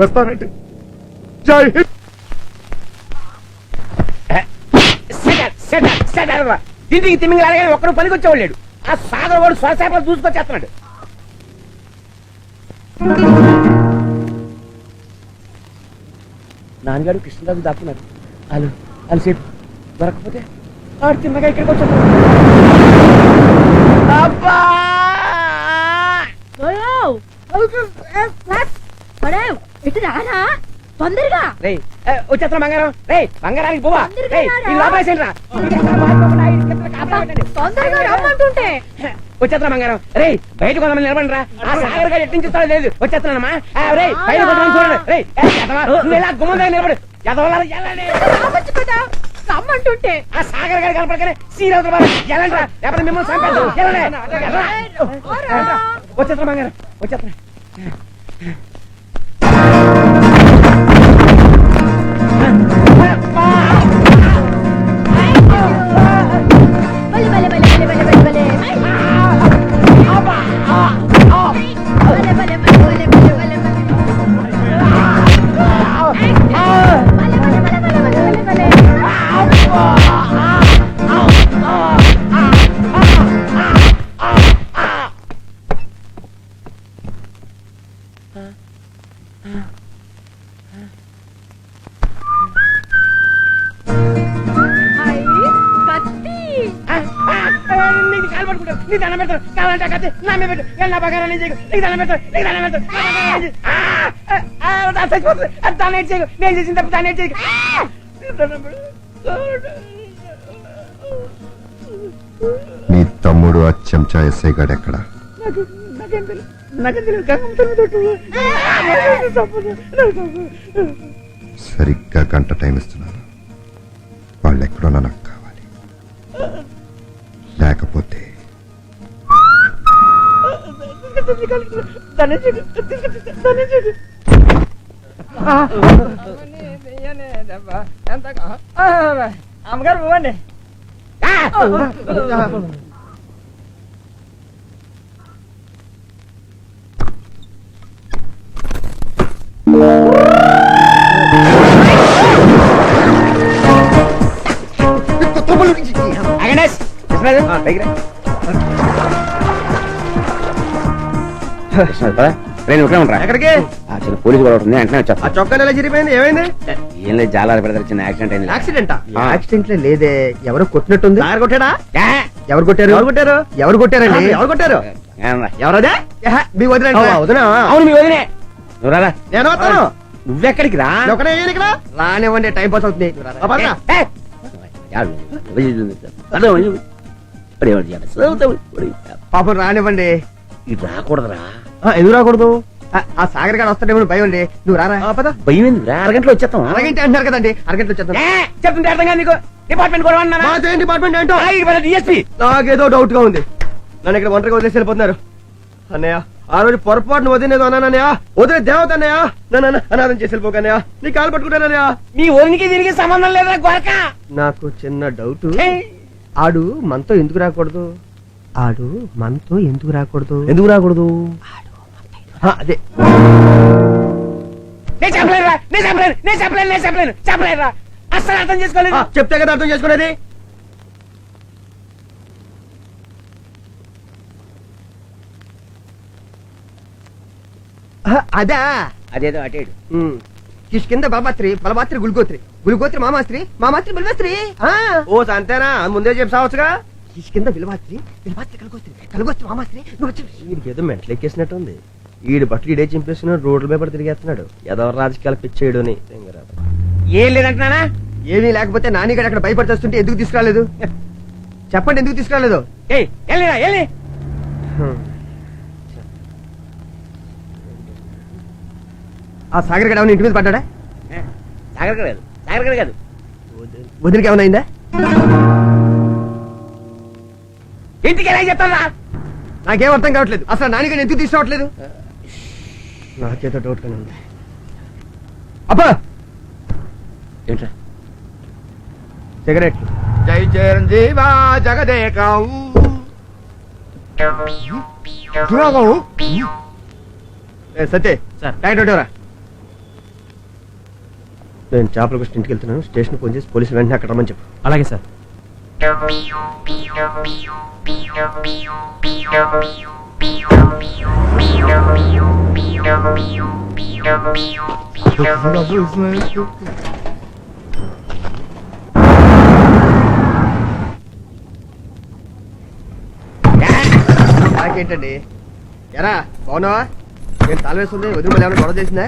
వస్తానంటే జై హింద్. తిండికి తిమ్మింగ్ అలాగే ఒక్కడు పనికి వచ్చేవాళ్ళు. ఆ సాగర్ వాడు శ్వాసలు చూసుకొచ్చేస్తున్నాడు. నాన్నగారు కృష్ణరాజు దాక్కున్నారు. వాళ్ళు వాళ్ళు సేపు దొరకకపోతే ఆడు తిన్నగా ఇక్కడికి వచ్చాడు. తొందరగా వచ్చేస్తున్నా బంగారం. రే బంగారానికి పోవా లోపలేసేయండిరా. వచ్చేస్తున్నా బంగారం. రే బయట కొంతమంది నిలబండి రా. ఆ సాగర్ గారు ఎట్టించుతాడో లేదు. వచ్చేస్తున్నానమ్మా. రే బయట కొంతమంది చూడండి. రే ఇలా గుమ్మం దగ్గర నిలబడి రమ్మంటుంటే ఆ సాగర్ గారు కనపడగానే సీరవుతారు. వెళ్ళండి రా, లేకపోతే మిమ్మల్ని చంపేద్దాం. వచ్చేస్తున్నా బంగారం. వచ్చేస్తున్నా. నీ దండం పెడతాను. కావాలంటే కత్తి నా మీద పెట్టు. నా బగారం నేను చేయకు. నీకు దండం పెడతాను. నీకు దండం పెడతాను. దాన్ని చేయకు. నేను చేసిన తప్పు దాన్ని చేయకు. నీ తమ్ముడు ఆ చెంచా ఎస్ఐ గాడు ఎక్కడ? సరిగ్గా గంట టైం ఇస్తున్నాను. వాళ్ళు ఎక్కడున్నా నాకు కావాలి. లేకపోతే అమ్మగారు పోవండి. ఎక్కడికి? పోలీసు కూడా ఉంటుంది. వెంటనే వచ్చా. ఆ చొక్కా ఎలా చిరిగిపోయింది? ఏమైంది? ఏం లేదు, జాలాలు పెడతారు. చిన్న యాక్సిడెంట్ అయింది. యాక్సిడెంటా? యాక్సిడెంట్ లేదే, ఎవరో కొట్టినట్టుంది. కారు కొట్టాడా? ఎవరు కొట్టారు? ఎవరు కొట్టారు? ఎవరు కొట్టారండి? ఎవరు కొట్టారు? ఎవరదే? మీ వదిన. వదినా? అవును మీ వదినే. నువ్వు రారా. నేను వస్తాను. నువ్వెక్కడికి రా. ఒకనే ఇక్కడ రానివ్వండి, టైం పాస్ అవుతుంది. పాపం రానివ్వండి. ఇటు రాకూడదురా. ఎందుకు రాకూడదు? ఆ సాగర్ గారు వస్తాడేమో భయం అండి. నువ్వు రారా. భయం ఎందుకు? అరగంటలో వచ్చేస్తాం. అరగంట అంటున్నారు కదండి, అరగంటలో వచ్చేస్తాం. చెప్తుంటే అర్థం కాదు నీకు. డిపార్ట్మెంట్ కూడా డిపార్ట్మెంట్ ఏంటో డిఎస్పీ. నాకేదో డౌట్ గా ఉంది. నన్ను ఇక్కడ ఒంటరిగా వదిలేసి వెళ్ళిపోతున్నారు. అన్నయ్య, ఆ రోజు పొరపాటును వదిలేదు అన్నానన్నయ్య. వదిలే దేవత అన్నయ్య. నన్ను అనాథం చేసి వెళ్ళిపోకన్నయ్య. నీ కాలు పట్టుకుంటానన్నయ్య. మీ ఊరికి దీనికి సంబంధం లేదా గోరక? నాకు చిన్న డౌట్. ఆడు మనతో ఎందుకు రాకూడదు? ఆడు మనతో ఎందుకు రాకూడదు? ఎందుకు రాకూడదు? అదే నేను చెప్పలేను. అసలు అర్థం చేసుకోలేదు. చెప్తే కదా అర్థం చేసుకునేది. అదా అదేదో అటేడు. కిష్కింద బలపాత్రి, బలపాత్రి గుల్గోత్రి, గుల్గోత్రి మామాస్త్రి, మామాస్త్రి బిల్వస్త్రి. ఓ అంతేనా? ముందే చెప్పావచ్చుగా. కిష్కింద బిల్వాత్రి, బిల్వాత్రి కలగోత్రి, కలగోత్రి మామాస్త్రి. వీడికి ఏదో మెంటలు ఎక్కేసినట్టుంది. ఈడు బట్టలు ఈడే చింపేస్తున్నాడు, రోడ్ల మీద పడి తిరిగేస్తున్నాడు. ఏదో రాజకీయాలు పిచ్చేయడు అని. ఏం లేదంటున్నానా? ఏమీ లేకపోతే నానిగడ అక్కడ భయపడుతుంటే ఎందుకు తీసుకురాలేదు? చెప్పండి, ఎందుకు తీసుకురాలేదు? ఆ సాగర్ గడ ఇంటి మీద పడ్డా? సాగర్ కాదు. వదిలికి ఏమైనా అయిందా? ఇంటికి ఎలా చెప్తారా? నాకేం అర్థం కావట్లేదు. అసలు నానిగడ ఎందుకు తీసుకురావట్లేదు? నాకేదో డౌట్ గానే ఉంది. అబ్బా ఏంట్రా? సిగరెట్. జై చిరంజీవా జగదేకం. సత్య సార్. టాక్టర్ రా. నేను చేపల కృష్ణ ఇంటికి వెళ్తున్నాను. స్టేషన్ ఫోన్ చేసి పోలీసులు వెంటనే అక్కడ రమ్మని చెప్పు. అలాగే సార్. నాకేంటండి ఎరా బాగున్నావా? నేను తాళవేస్తుంది వదిలి మళ్ళీ ఏమైనా గొడవ చేసిందా?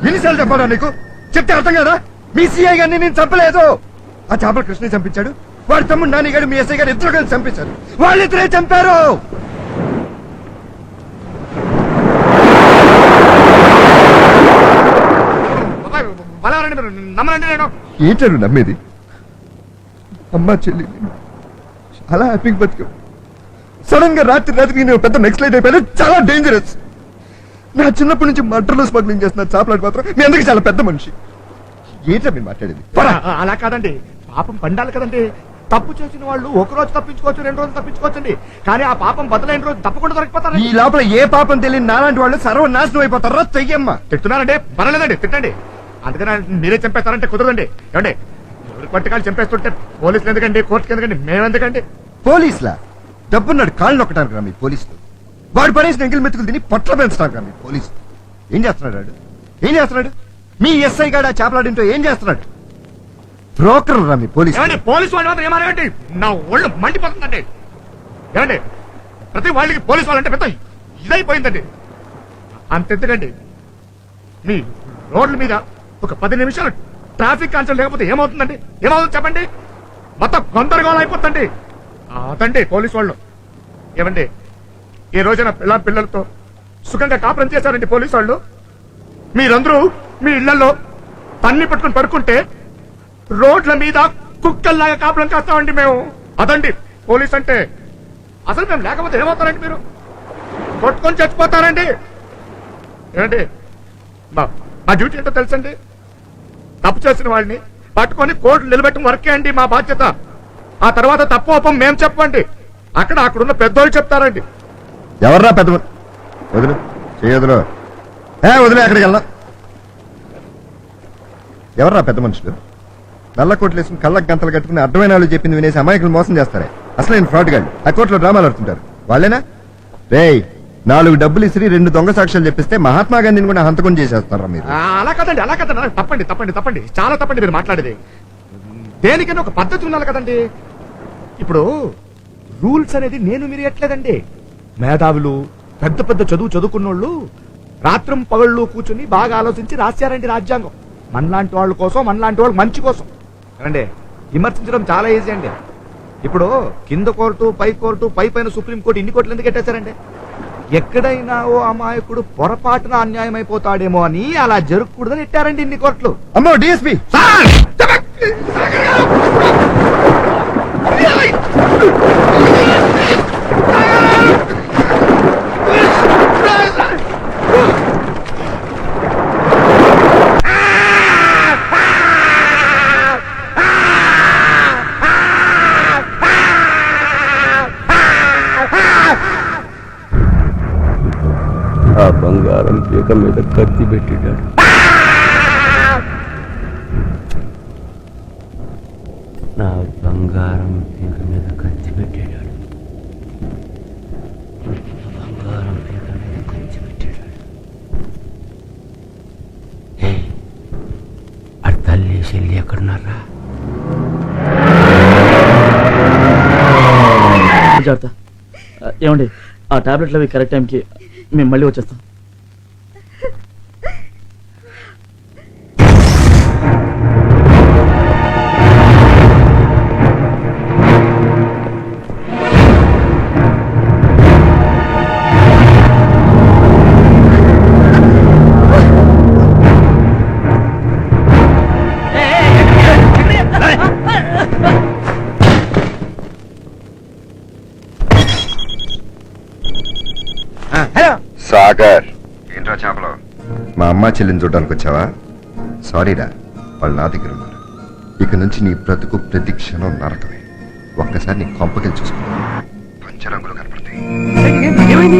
ఎన్నిసార్లు చెప్పాలా నీకు? చెప్తే అర్థం కదా? మీ సిఐ గారిని నేను చంపలేదు. ఆ చేపల కృష్ణ చంపించాడు. వాడి తమ్ముడు నానిగాడు మీ ఎస్ఐ గారు ఇద్దరు కలిసి చంపించారు. వాళ్ళిద్దరే చంపారు. ఏంటారు నమ్మేది? అమ్మా చెల్లి అలా హ్యాపీగా బతికా. సడన్ గా రాత్రికి నేను పెద్ద నెక్స్ట్ లైట్ అయిపోయాను. చాలా డేంజరస్. నా చిన్నప్పటి నుంచి మటర్లో స్మగ్లింగ్ చేస్తున్న చేపలాంటి మాత్రం మీ అందరికి చాలా పెద్ద మనిషి. ఏంటో మీరు మాట్లాడేది? అలా కాదండి, పాపం పండాలి కదండి. తప్పు చేసిన వాళ్ళు ఒక రోజు తప్పించుకోవచ్చు, 2 రోజులు తప్పించుకోవచ్చండి. కానీ ఆ పాపం బదులైన రోజు తప్పకుండా దొరికిపోతారు. ఈ లోపల ఏ పాపం తెలియని నాలాంటి వాళ్ళు సర్వనాశనం అయిపోతారా? చెయ్యమ్మా. తిట్టున్నారండి, పర్వాలేదండి, తిట్టండి. అందుకని మీరే చంపేస్తారంటే కుదరదండి. ఏమండి, ఎవరి పట్టుకాలు చంపేస్తుంటే పోలీసులు ఎందుకండి, కోర్టుకి ఎందుకండి, మేమెందుకండి? పోలీసులా? డబ్బున్నాడు కాళ్ళు నొక్కడానికి రా మీ పోలీసులు. వాడు పడేసిన ఎంగిల్ మెతుకులు తిని పొట్ల పెంచడానికి రా మీ పోలీసులు. ఏం చేస్తున్నాడు వాడు? ఏం చేస్తున్నాడు? మీ ఎస్ఐ గాడు ఆ చేపలాడింటో ఏం చేస్తున్నాడు? బ్రోకర్ రా మీ పోలీసు. ఏమండి, పోలీసు వాళ్ళు మాత్రం ఏమనగండి, నా ఒళ్ళు మండిపోతుందండి. ఏమండి, ప్రతి వాళ్ళకి పోలీసు వాళ్ళంటే పెద్ద ఇదైపోయిందండి. అంతెందుకండి, మీ రోడ్ల మీద ఒక 10 నిమిషాలు ట్రాఫిక్ కాన్సల్ లేకపోతే ఏమవుతుందండి? ఏమవుతుంది చెప్పండి? మొత్తం గందరగోళం అయిపోతుందండి. అదండి పోలీసు వాళ్ళు. ఏమండి, ఈ రోజున పిల్లలతో సుఖంగా కాపురం చేశారండి పోలీసు వాళ్ళు. మీరందరూ మీ ఇళ్లలో తన్ని పట్టుకుని పడుకుంటే రోడ్ల మీద కుక్కల్లాగా కాపురం కాస్తామండి మేము. అదండి పోలీస్ అంటే. అసలు మేము లేకపోతే ఏమవుతారండి? మీరు కొట్టుకొని చచ్చిపోతారండి. ఏమండి, మా డ్యూటీ ఏంటో తెలుసండి. తప్పు చేసిన వాళ్ళని పట్టుకొని కోర్టు నిలబెట్టడం వరకే అండి మా బాధ్యత. ఆ తర్వాత తప్పు ఒప్పం మేము చెప్పండి, అక్కడున్న పెద్దోళ్ళు చెప్తారండి. ఎవర్రా పెద్ద వదులు చేయదులు వదిలే. అక్కడికి వెళ్దాం. ఎవర్రా పెద్ద మనుషులు? నల్ల కోట్లు వేసుకుని కళ్ళకు గంతలు కట్టుకుని అడ్డమైన వాళ్ళు చెప్పింది వినేసి అమాయకులు మోసం చేస్తారే. అసలు నేను ఫ్రాడ్ గాళ్ళు. ఆ కోర్టులో డ్రామాలు ఆడుతుంటారు వాళ్ళేనా? రేయ్, 4 డబ్బులు ఇసిరి 2 దొంగ సాక్ష్యాలు చెప్పిస్తే మహాత్మా గాంధీని కూడా హంతకం చేసేస్తారా మీరు? అలా కదండి, అలా కదండి. తప్పండి తప్పండి తప్పండి, చాలా తప్పండి మీరు మాట్లాడేది. దేనికైనా ఒక పద్ధతి ఉండాలి కదండి. ఇప్పుడు రూల్స్ అనేది నేను మీరు ఎట్లేదండి. మేధావులు, పెద్ద పెద్ద చదువుకున్నోళ్ళు రాత్రం పగళ్ళు కూర్చుని బాగా ఆలోచించి రాశారండి రాజ్యాంగం. మనలాంటి వాళ్ళ కోసం, మనలాంటి వాళ్ళ మంచి కోసం. అండి, విమర్శించడం చాలా ఈజీ అండి. ఇప్పుడు కింద కోర్టు, పై కోర్టు, పైన సుప్రీం కోర్టు, ఇన్ని కోర్టులు ఎందుకు పెట్టేశారండి? ఎక్కడైనా ఓ అమాయకుడు పొరపాటున అన్యాయం అయిపోతాడేమో అని అలా జరగకూడదని ఇట్టారండి ఇన్ని కోట్లు. అమ్మో డిఎస్పి సార్ ఆ బంగారం పీక మీద కత్తి పెట్టినాడు. నా బంగారం పీక మీద కత్తి పెట్టాడు. బంగారం పీక మీద కత్తి పెట్టాడు. అడి తల్లి చెల్లి ఎక్కడున్నారా? జాగ్రత్త. ఏమండి ఆ టాబ్లెట్లు అవి కరెక్ట్ టైంకి మేము మళ్ళీ వచ్చేస్తాం. హలో సాగర్ ఏంట్రా చేపలు మా అమ్మ చెల్లిని చూడడానికి వచ్చావా? సారీరా, వాళ్ళు నా దగ్గర ఉన్నారు. ఇక నుంచి నీ బ్రతుకు ప్రతి క్షణం నరకమే. ఒక్కసారి నీ కొంపకెళ్ళి చూసుకో, పంచరంగులు కనపడతాయి. ఏమైంది?